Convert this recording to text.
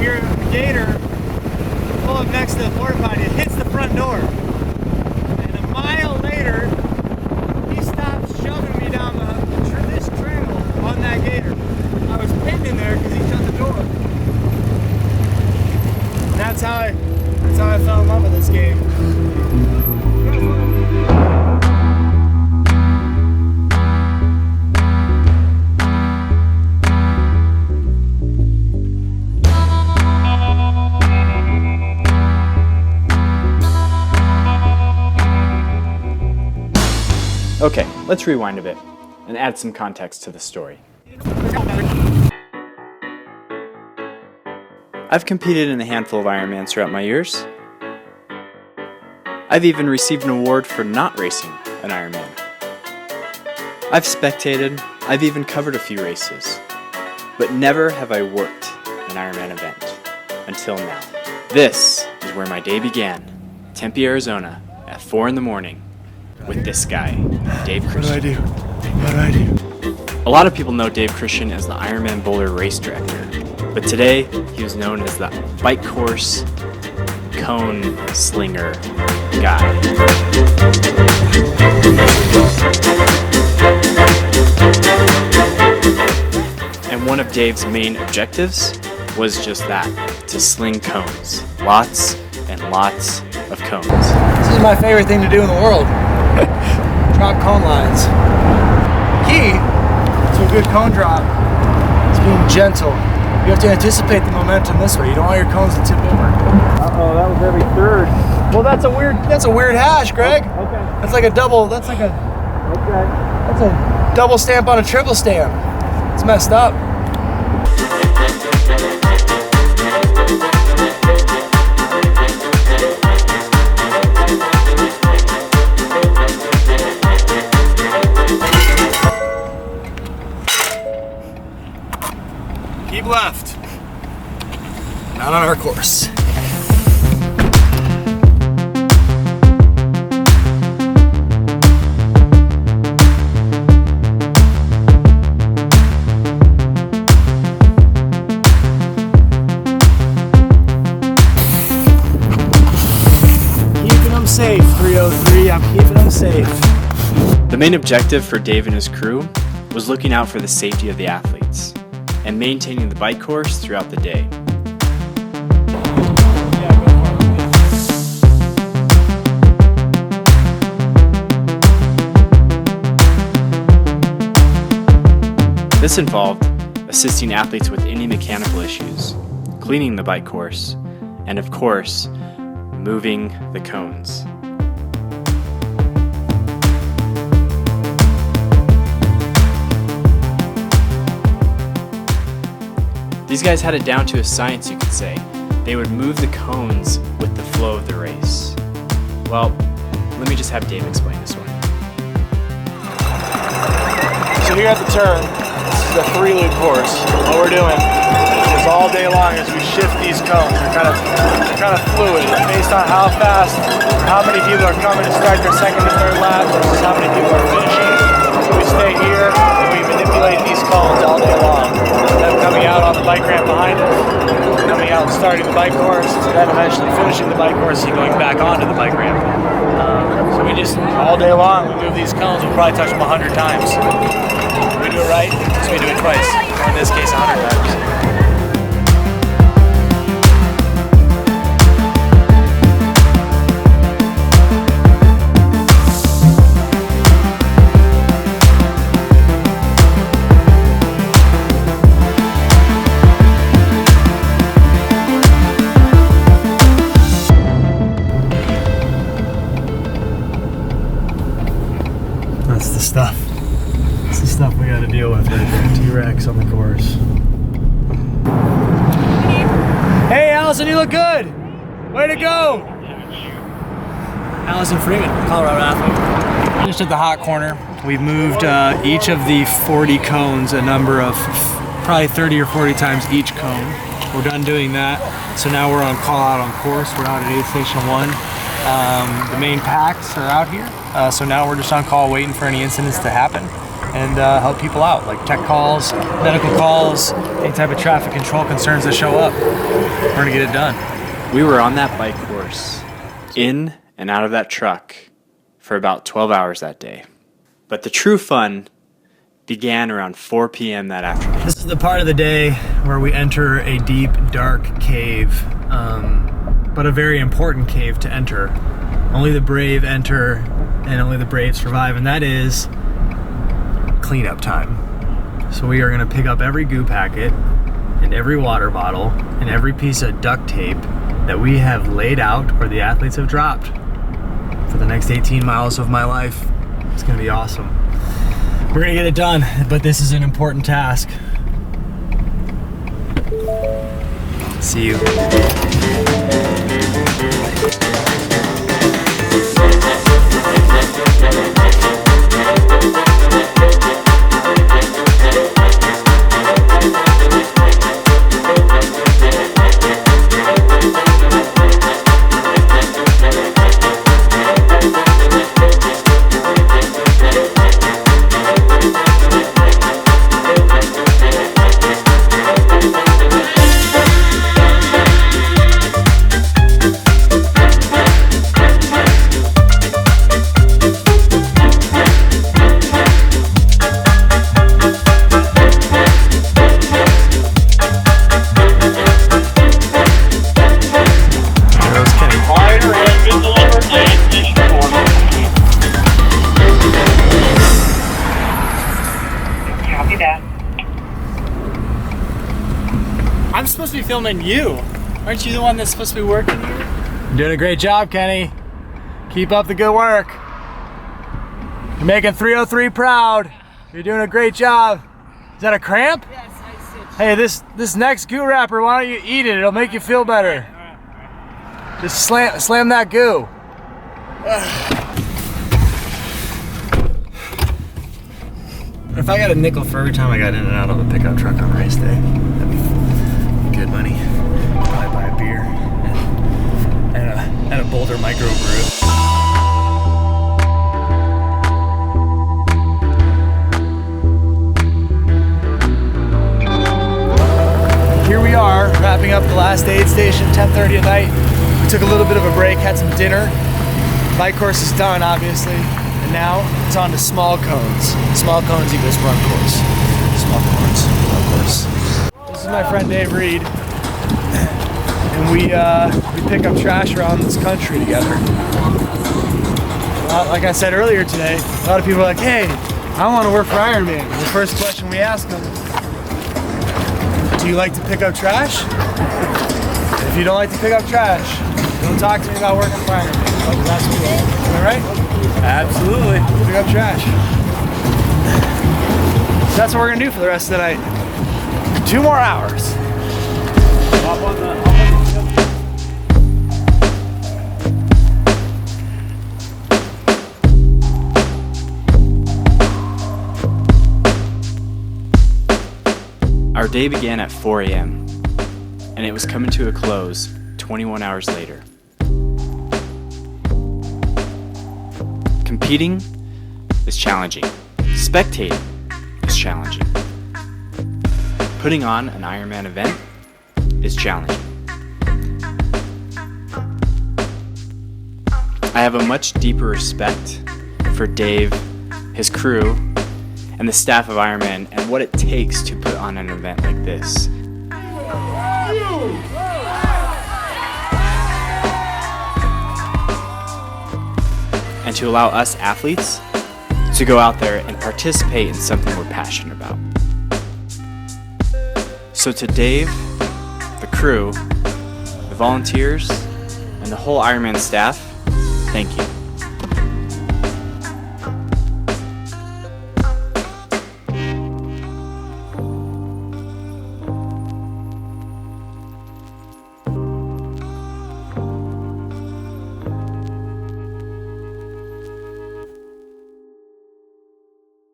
hear a gator pull up next to the porta potty. It hits the front door. And a mile later, he stops shoving me down this trail on that gator. I was pinned in there because he shut the door. And that's how I fell in love with this game. Okay, let's rewind a bit and add some context to the story. I've competed in a handful of Ironmans throughout my years. I've even received an award for not racing an Ironman. I've spectated, I've even covered a few races, but never have I worked an Ironman event until now. This is where my day began, Tempe, Arizona, at 4 in the morning. With this guy, Dave Christen. What do I do? A lot of people know Dave Christen as the Ironman Boulder Race Director, but today he was known as the bike course cone slinger guy. And one of Dave's main objectives was just that, to sling cones. Lots and lots of cones. This is my favorite thing to do in the world. Drop cone lines. Key to a good cone drop is being gentle. You have to anticipate the momentum this way. You don't want your cones to tip over. Uh-oh, that was every third. Well, that's a weird hash, Greg. Okay. That's like a double stamp on a triple stamp. It's messed up. Keep left. Not on our course. Keeping them safe, 303. I'm keeping them safe. The main objective for Dave and his crew was looking out for the safety of the athletes and maintaining the bike course throughout the day. This involved assisting athletes with any mechanical issues, cleaning the bike course, and of course, moving the cones. These guys had it down to a science, you could say. They would move the cones with the flow of the race. Well, let me just have Dave explain this one. So here at the turn, this is a 3-loop course. What we're doing is all day long as we shift these cones. They're kind of fluid based on how fast, how many people are coming to start their second and third lap versus how many people are finishing. So we stay here and we manipulate these cones all day long. Them coming out on the bike ramp behind us, coming out and starting the bike course, then eventually finishing the bike course and going back onto the bike ramp. So we just, all day long, we move these cones. We'll probably touch them 100 times. If we do it right, so we do it twice, or in this case 100 times. That's the stuff. That's the stuff we gotta deal with right there. T-Rex on the course. Hey, Allison, you look good. Way to go. Allison Freeman, Colorado athlete. Finished at the hot corner. We've moved each of the 40 cones a number of probably 30 or 40 times each cone. We're done doing that. So now we're on call out on course. We're out at aid station 1. The main packs are out here. So now we're just on call waiting for any incidents to happen. and help people out, like tech calls, medical calls, any type of traffic control concerns that show up. We're gonna get it done. We were on that bike course, in and out of that truck, for about 12 hours that day. But the true fun began around 4 p.m. that afternoon. This is the part of the day where we enter a deep, dark cave, but a very important cave to enter. Only the brave enter, and only the brave survive, and that is cleanup time. So we are gonna pick up every goo packet and every water bottle and every piece of duct tape that we have laid out or the athletes have dropped for the next 18 miles of my life. It's gonna be awesome. We're gonna get it done, but this is an important task. See you. I'm supposed to be filming you. Aren't you the one that's supposed to be working here? You're doing a great job, Kenny. Keep up the good work. You're making 303 proud. You're doing a great job. Is that a cramp? Yes, I said. Hey, this next goo wrapper, why don't you eat it? It'll make you feel better. Just slam that goo. If I got a nickel for every time I got in and out of a pickup truck on race day, that'd be good money. Probably buy a beer and a Boulder microbrew. Here we are, wrapping up the last aid station, 10:30 at night. We took a little bit of a break, had some dinner. Bike course is done, obviously. And now it's on to small cones. Small cones equals run course. Small cones, run course. This is my friend Dave Reed. And we pick up trash around this country together. Like I said earlier today, a lot of people are like, hey, I want to work for Ironman. And the first question we ask them, do you like to pick up trash? If you don't like to pick up trash, don't talk to me about working for Ironman. Oh, that's what we do. Am I right? Absolutely. Pick up trash. So that's what we're gonna do for the rest of the night. 2 more hours. Our day began at 4 a.m. and it was coming to a close 21 hours later. Competing is challenging. Spectating is challenging. Putting on an Ironman event is challenging. I have a much deeper respect for Dave, his crew, and the staff of Ironman and what it takes to put on an event like this. And to allow us athletes to go out there and participate in something we're passionate about. So to Dave, the crew, the volunteers, and the whole Ironman staff, thank you.